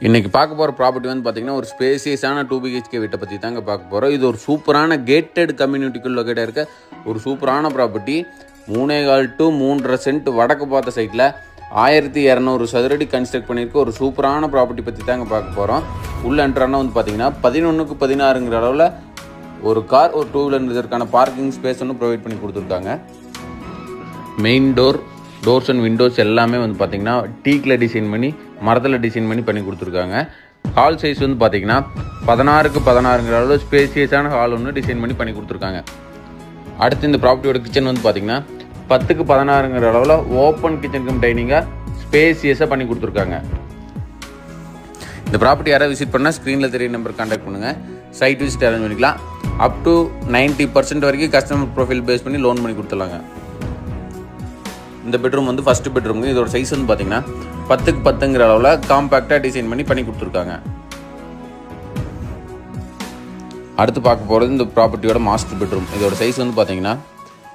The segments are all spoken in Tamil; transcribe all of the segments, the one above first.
இன்றைக்கி பார்க்க போகிற ப்ராப்பர்ட்டி வந்து பார்த்திங்கன்னா ஒரு ஸ்பேசியஸான 2 BHK வீட்டை பற்றி தாங்க பார்க்க போகிறோம். இது ஒரு சூப்பரான கேட்டட் கம்யூனிட்டிக்குள்ள லொக்கேட்டாக இருக்க ஒரு சூப்பரான ப்ராப்பர்ட்டி. 3.25 to 3.5 சென்ட் வடக்கு பார்த்த சைட்டில் 1200 சதுரடி கன்ஸ்ட்ரக்ட் பண்ணியிருக்க ஒரு சூப்பரான ப்ராப்பர்ட்டி பற்றி தாங்க பார்க்க போகிறோம். உள்ள என்ட்ரானா வந்து பார்த்திங்கன்னா 11க்கு 16ங்கிற அளவில் ஒரு கார் ஒரு 2 வீலர் இதற்கான பார்க்கிங் ஸ்பேஸ் ஒன்று ப்ரொவைட் பண்ணி கொடுத்துருக்காங்க. மெயின் டோர்ஸ் அண்ட் விண்டோஸ் எல்லாமே வந்து பார்த்திங்கன்னா டீக்கில் டிசைன் பண்ணி மரத்தில் டிசைன் பண்ணி கொடுத்துருக்காங்க. ஹால் சைஸ் வந்து பார்த்திங்கன்னா 16க்கு 16ங்கிற அளவில் ஸ்பேசியஸான ஹால் ஒன்று டிசைன் பண்ணி கொடுத்துருக்காங்க. அடுத்து இந்த ப்ராப்பர்ட்டியோட கிச்சன் வந்து பார்த்திங்கன்னா 10க்கு 16ங்கிற அளவில் ஓப்பன் கிச்சன் கம் டைனிங்காக ஸ்பேசியஸாக பண்ணி கொடுத்துருக்காங்க. இந்த ப்ராப்பர்ட்டி யாராவது விசிட் பண்ணால் ஸ்க்ரீனில் தெரிய நம்பர் கான்டாக்ட் பண்ணுங்கள். சைட் விசிட் அரேஞ்ச் பண்ணிக்கலாம். அப் டு 90% வரைக்கும் கஸ்டமர் ப்ரொஃபைல் பேஸ் பண்ணி லோன் பண்ணி கொடுத்துடலாங்க. இந்த பெட்ரூம் வந்து ஃபஸ்ட்டு பெட்ரூமுங்க. இதோட சைஸ் வந்து பார்த்திங்கன்னா 10க்கு 10ங்கிற அளவில் காம்பேக்டாக டிசைன் பண்ணி கொடுத்துருக்காங்க. அடுத்து பார்க்க போகிறது இந்த ப்ராப்பர்ட்டியோட மாஸ்டர் பெட்ரூம். இதோட சைஸ் வந்து பார்த்திங்கன்னா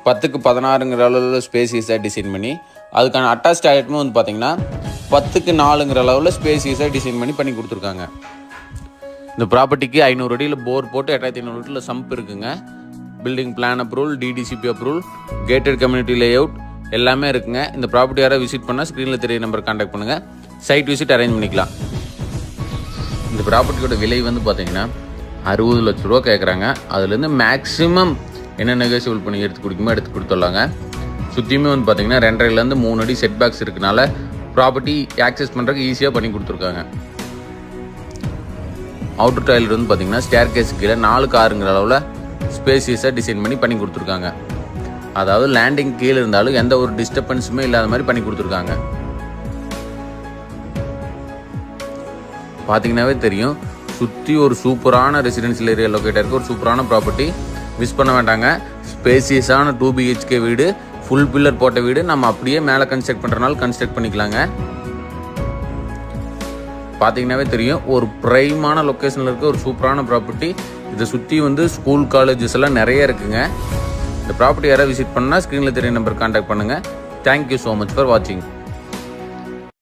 10க்கு 16ங்கிற அளவில் ஸ்பேசியஸாக டிசைன் பண்ணி அதுக்கான அட்டாச் டாய்லெட்டுமே வந்து பார்த்திங்கன்னா 10க்கு 4ங்கிற அளவில் ஸ்பேசியஸாக டிசைன் பண்ணி கொடுத்துருக்காங்க. இந்த ப்ராப்பர்ட்டிக்கு 500 அடியில் போர் போட்டு 8500 லிட்டரில் சம்ப் இருக்குங்க. Building plan approval, DTCP approval, gated community layout எல்லாமே இருக்குங்க. இந்த ப்ராப்பர்ட்டி யாராவது விசிட் பண்ணால் ஸ்க்ரீனில் தெரிய நம்பர் கான்டாக்ட் பண்ணுங்கள். சைட் விசிட் அரேஞ்ச் பண்ணிக்கலாம். இந்த ப்ராப்பர்ட்டியோட விலை வந்து பார்த்தீங்கன்னா 60 லட்ச ரூபா கேட்குறாங்க. அதுலேருந்து மேக்ஸிமம் என்ன நெகோசியபிள் பண்ணி எடுத்து கொடுத்துடலாங்க. சுற்றியுமே வந்து பார்த்தீங்கன்னா 2.5லேருந்து 3 அடி செட் பேக்ஸ் இருக்கனால ப்ராப்பர்ட்டி ஆக்சஸ் பண்ணுறதுக்கு ஈஸியாக பண்ணி கொடுத்துருக்காங்க. அவுட்டர் டாய்லெட் வந்து பார்த்தீங்கன்னா ஸ்டேர் கேஸ் கீழே 4க்கு 6ங்கிற அளவில் ஸ்பேசியஸாக டிசைன் பண்ணி கொடுத்துருக்காங்க. அதாவது லேண்டிங் கீழே இருந்தாலும் எந்த ஒரு டிஸ்டர்பன்ஸுமே இல்லாத மாதிரி பண்ணி கொடுத்துருக்காங்க. பார்த்தீங்கன்னாவே தெரியும், சுற்றி ஒரு சூப்பரான ரெசிடென்ஷியல் ஏரியா லொக்கேட்டாக இருக்க ஒரு சூப்பரான ப்ராப்பர்ட்டி. மிஸ் பண்ண வேண்டாங்க. ஸ்பேசியஸான 2 BHK வீடு, ஃபுல் பில்லர் போட்ட வீடு. நம்ம அப்படியே மேலே கன்ஸ்ட்ரக்ட் பண்ணுறனால கன்ஸ்ட்ரக்ட் பண்ணிக்கலாங்க. பார்த்தீங்கன்னாவே தெரியும், ஒரு ப்ரைமான லொக்கேஷனில் இருக்க ஒரு சூப்பரான ப்ராப்பர்ட்டி. இதை சுற்றி வந்து ஸ்கூல் காலேஜஸ் எல்லாம் நிறைய இருக்குங்க. இந்த ப்ராப்பர்ட்டி யாராவது விசிட் பண்ணால் ஸ்க்ரீனில் தெரிய நம்பர் கான்டாக்ட் பண்ணுங்கள். தேங்க்யூ ஸோ மச் ஃபார் வாட்சிங்.